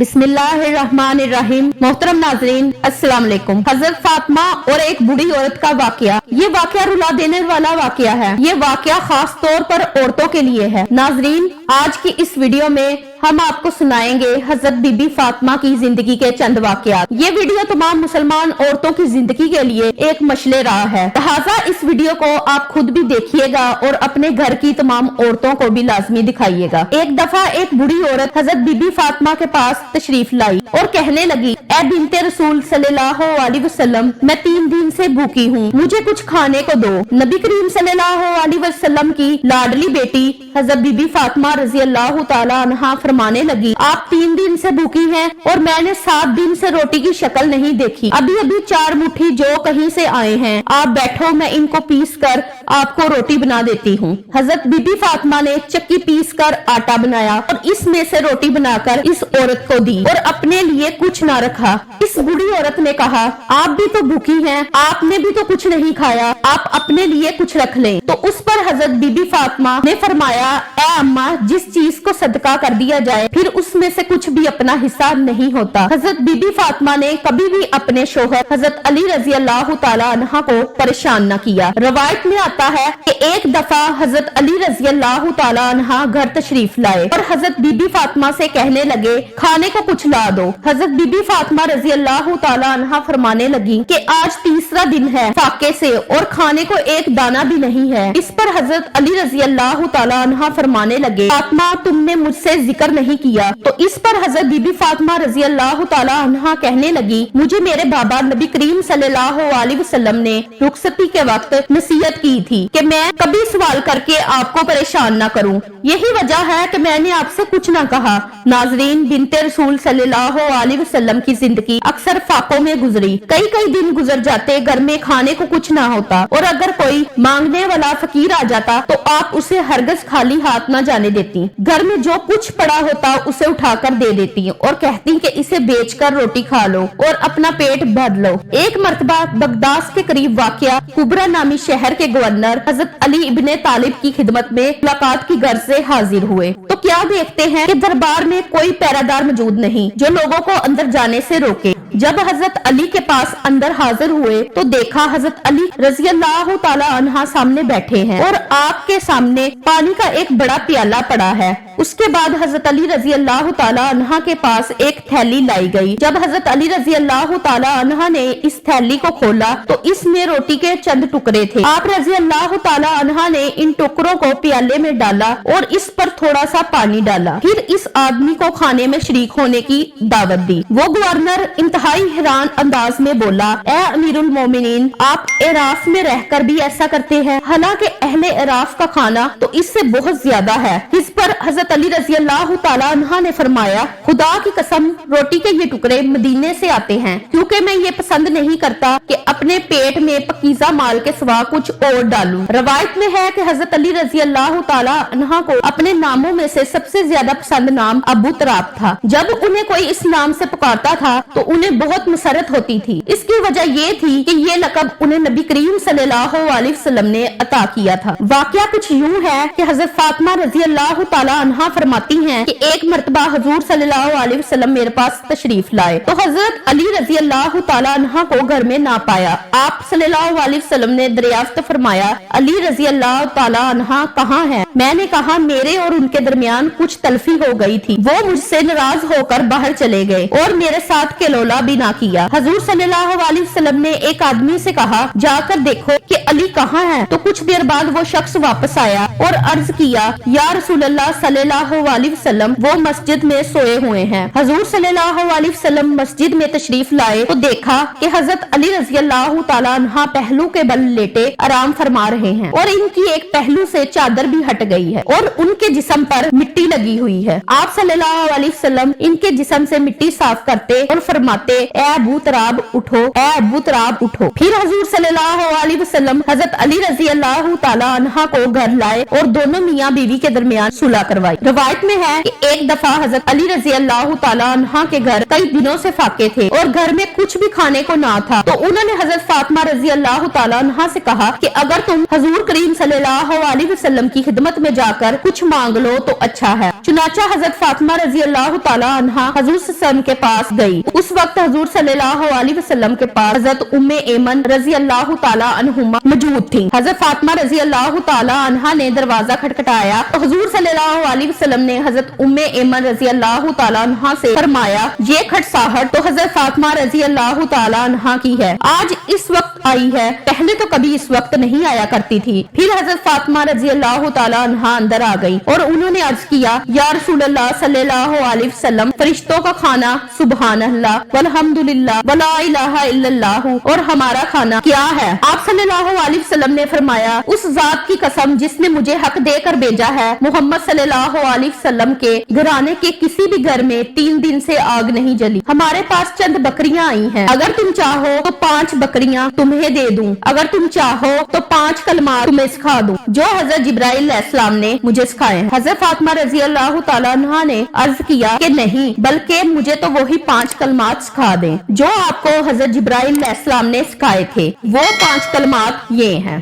बिस्मिल्लाहिर्रहमानिर्रहीम। मोहतरम नाजरीन, अस्सलाम वालेकुम। हजरत फातिमा और एक बूढ़ी औरत का वाकया। ये वाकया रुला देने वाला वाकया है। ये वाकया खास तौर पर औरतों के लिए है। नाजरीन, आज की इस वीडियो में हम आपको सुनाएंगे हजरत बीबी फातिमा की जिंदगी के चंद वाकयात। ये वीडियो तमाम मुसलमान औरतों की जिंदगी के लिए एक मशले राह है। लिहाजा इस वीडियो को आप खुद भी देखिएगा और अपने घर की तमाम औरतों को भी लाजमी दिखाइएगा। एक दफा एक बूढ़ी औरत हजरत बीबी फातिमा के पास तशरीफ लाई और कहने लगी, ए बिनते रसूल सल्लल्लाहु अलैहि वसल्लम, मैं 3 दिन से भूखी हूँ, मुझे कुछ खाने को दो। नबी करीम सल्लल्लाहु अलैहि वसल्लम की लाडली बेटी हजरत बीबी फातिमा रजी अल्लाह तआला अन्हा फरमाने लगी, आप 3 दिन से भूखी हैं और मैंने 7 दिन से रोटी की शक्ल नहीं देखी। अभी अभी 4 मुट्ठी जो कहीं से आए हैं, आप बैठो, मैं इनको पीस कर आपको रोटी बना देती हूँ। हजरत बीबी फातिमा ने चक्की पीस कर आटा बनाया और इसमें से रोटी बनाकर इस औरत को दी और अपने लिए कुछ ना रखा। इस बूढ़ी औरत ने कहा, आप भी तो भूखी हैं, आपने भी तो कुछ नहीं खाया, आप अपने लिए कुछ रख लें। तो उस पर हजरत बीबी फातिमा ने फरमाया, ए अम्मा, जिस चीज को सदका कर दिया जाए फिर उसमें से कुछ भी अपना हिस्सा नहीं होता। हजरत बीबी फातिमा ने कभी भी अपने शोहर हजरत अली रजी अल्लाह तआला अन्हा को परेशान न किया। रवायत में आता है कि एक दफा हजरत अली रजी अल्लाह तआला अन्हा घर तशरीफ लाए और हजरत बीबी फातिमा से कहने लगे, खाने को कुछ ला दो। हजरत बीबी फातिमा रजी अल्लाह तआला अन्हा फरमाने लगी कि आज तीसरा दिन है फाके से और खाने को एक दाना भी नहीं है। इस पर हजरत अली रजी अल्लाह तआला अन्हा फरमाने लगे, फातिमा, तुमने मुझसे जिक्र नहीं किया। तो इस पर हजरत बीबी फातिमा रजी अल्लाह तआला अन्हा कहने लगी, मुझे मेरे बाबा नबी करीम सल्लल्लाहु अलैहि वसल्लम ने रुखसती के वक्त नसीहत की थी कि मैं कभी सवाल करके आपको परेशान न करूं। यही वजह है कि मैंने आपसे कुछ न कहा। नाजरीन, बिनते रसूल सल्लल्लाहु अलैहि वसल्लम की जिंदगी अक्सर फाकों में गुजरी। कई दिन गुजर जाते, घर में खाने को कुछ ना होता और अगर कोई मांगने वाला फकीर आ जाता तो आप उसे हरगज खाली हाथ न जाने देती। घर में जो कुछ पड़ा होता उसे उठाकर दे देती और कहती कि इसे बेचकर रोटी खा लो और अपना पेट भर लो। एक मर्तबा बगदाद के करीब वाक़या कुबरा नामी शहर के गवर्नर हजरत अली इब्ने तालिब की खिदमत में मुलाकात की गर्ज से हाजिर हुए तो क्या देखते हैं कि दरबार में कोई पहरादार मौजूद नहीं जो लोगों को अंदर जाने से रोके। जब हजरत अली के पास अंदर हाजिर हुए तो देखा हजरत अली रजी अल्लाह तआला अन्हा सामने बैठे हैं और आपके सामने पानी का एक बड़ा प्याला पड़ा है। उसके बाद हजरत अली रजी अल्लाह तआला अन्हा के पास एक थैली लाई गई। जब हजरत अली रजी अल्लाह तआला अन्हा ने इस थैली को खोला तो इसमें रोटी के चंद टुकड़े थे। आप रजी अल्लाह तआला अन्हा ने इन टुकड़ों को प्याले में डाला और इस पर थोड़ा सा पानी डाला। फिर इस आदमी को खाने में शरीक होने की दावत दी। वो गवर्नर इंतहाई हैरान अंदाज में बोला, ए अमीरुल मोमिनीन, आप इराफ में रहकर भी ऐसा करते हैं, हालांकि अहले इराफ का खाना तो इससे बहुत ज्यादा है। इस पर हजरत अली रजी अल्लाह तआला अन्हा ने फरमाया, खुदा की कसम, रोटी के ये टुकड़े मदीने से आते हैं, क्योंकि मैं ये पसंद नहीं करता कि अपने पेट में पकीजा माल के सिवा कुछ और डालूं। रवायत में है कि हजरत अली रजी अल्लाह तआला अन्हा को अपने नामों में से सबसे ज्यादा पसंद नाम अबू तराब था। जब उन्हें कोई इस नाम से पुकारता था तो उन्हें बहुत मसरत होती थी। इसकी वजह ये थी कि ये लकब उन्हें नबी करीम सल्लल्लाहु अलैहि वसल्लम ने अता किया था। वाकया कुछ यूं है कि हजरत फातिमा रजी अल्लाह तआला अन्हा फरमाती हैं कि एक मर्तबा हुजूर सल्लल्लाहु अलैहि वसल्लम मेरे पास तशरीफ लाए तो हजरत अली रजी अल्लाह तआला अन्हा को घर में ना पाया। आप सल्लल्लाहु अलैहि वसल्लम ने दरियाफ्त फरमाया, अली रजी अल्लाह तआला अन्हा कहाँ है? मैंने कहा, मेरे और उनके दरमियान कुछ तलफी हो गई थी, वो मुझसे नाराज होकर बाहर चले गए और मेरे साथ केलोला भी ना किया। हजूर सल्लल्लाहु अलैहि वसल्लम ने एक आदमी से कहा, जाकर देखो कि अली कहाँ है। तो कुछ देर बाद वो शख्स वापस आया और अर्ज किया, या रसूलल्लाह सल्लल्लाहु अलैहि वसल्लम, वो मस्जिद में सोए हुए हैं। हजूर सल्लल्लाहु अलैहि वसल्लम मस्जिद में तशरीफ लाए तो देखा कि हजरत अली रजी अल्लाह तआला अन्हा पहलू के बल लेटे आराम फरमा रहे हैं और इनकी एक पहलू से चादर भी हट गई है और उनके जिस्म पर मिट्टी लगी हुई है। आप सल्लल्लाहु अलैहि वसल्लम इनके जिस्म से मिट्टी साफ करते और फरमाते, ए अबू तराब उठो, ए अबू तराब उठो। फिर हजूर सल्लल्लाहु अलैहि वसल्लम हजरत अली रजी अल्लाह तआला अन्हा को घर लाए और दोनों मियाँ बीवी के दरमियान सुलह करवाई। करवाई। रवायत में है कि एक दफा हजरत अली रजी अल्लाह तआला अन्हा के घर कई दिनों से फाके थे और घर में कुछ भी खाने को ना था, तो उन्होंने हजरत फातिमा रजी अल्लाह तआला अन्हा से कहा कि अगर तुम हजूर करीम सल्लल्लाहु अलैहि वसल्लम की खिदमत में जाकर कुछ मांग लो तो अच्छा है। चुनाचा हजरत फातिमा रजी अल्लाह तआला अन्हा हजूर सल्लल्लाहु अलैहि वसल्लम के पास गई। उस वक्त हजूर सल्लल्लाहु अलैहि वसल्लम के पास हजरत उम्मे ऐमन रजी अल्लाह तआला अन्हुमा मौजूद थी। हजरत फातिमा रजी अल्लाह तआला अन्हा ने दरवाजा खटखटाया तो हजूर सल्लल्लाहु अलैहि वसल्लम ने हजरत उम्मे ऐमन रजी अल्लाह तआला अन्हा से फरमाया, ये खटसाहट तो हजरत फातिमा रजी अल्लाह तआला अन्हा की है, आज इस वक्त आई है, पहले तो कभी इस वक्त नहीं आया करती थी। फिर हजरत फातिमा रजी अल्लाह तआला अन्हा अंदर आ गई और उन्होंने अर्ज किया, या रसूलल्लाह सल्लल्लाहु अलैहि वसल्लम, फरिश्तों का खाना सुबहान अल्लाह वल्हम्दुलिल्लाह वला इलाहा इल्लल्लाह, और हमारा खाना क्या है? आप सल्लल्लाहु अलैहि वसल्लम ने फरमाया, उस जात की कसम जिसने मुझे हक देकर भेजा है, मोहम्मद सल्लल्लाहु अलैहि वसल्लम के घराने के किसी भी घर में 3 दिन से आग नहीं जली। हमारे पास चंद बकरियां आई हैं, अगर तुम चाहो तो 5 बकरियां तुम्हें दे दूं, अगर तुम चाहो तो 5 कलमात तुम्हें सिखा दूं जो हजरत जिब्राइल अलैहिस्सलाम ने मुझे सिखाए हैं। हजरत फातिमा रजी अल्लाह तआला अन्हा ने अर्ज किया कि नहीं, बल्कि मुझे तो वही 5 कलमात सिखा दें जो आपको हजरत जिब्राइल अलैहिस्सलाम ने सिखाए थे। वो 5 कलमात ये हैं।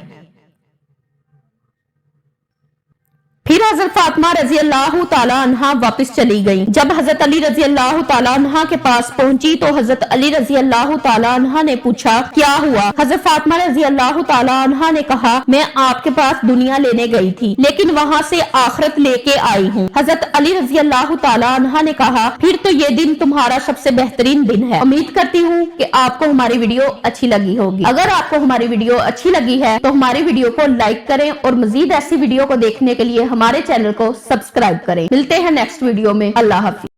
फिर हजरत फातिमा रजी अल्लाह तआला अन्हा वापस चली गई। जब हजरत अली रजी अल्लाह तआला अन्हा के पास पहुंची तो हजरत अली रजी अल्लाह तआला अन्हा ने पूछा, क्या हुआ? हजरत फातिमा रजी अल्लाह तआला अन्हा ने कहा, मैं आपके पास दुनिया लेने गई थी लेकिन वहां से आखिरत लेके आई हूँ। हजरत अली रजी अल्लाह तआला अन्हा ने कहा, फिर तो ये दिन तुम्हारा सबसे बेहतरीन दिन है। उम्मीद करती हूँ कि आपको हमारी वीडियो अच्छी लगी होगी। अगर आपको हमारी वीडियो अच्छी लगी है तो हमारी वीडियो को लाइक करें और मजीद ऐसी वीडियो को देखने के लिए हमारे चैनल को सब्सक्राइब करें। मिलते हैं नेक्स्ट वीडियो में। अल्लाह हाफिज।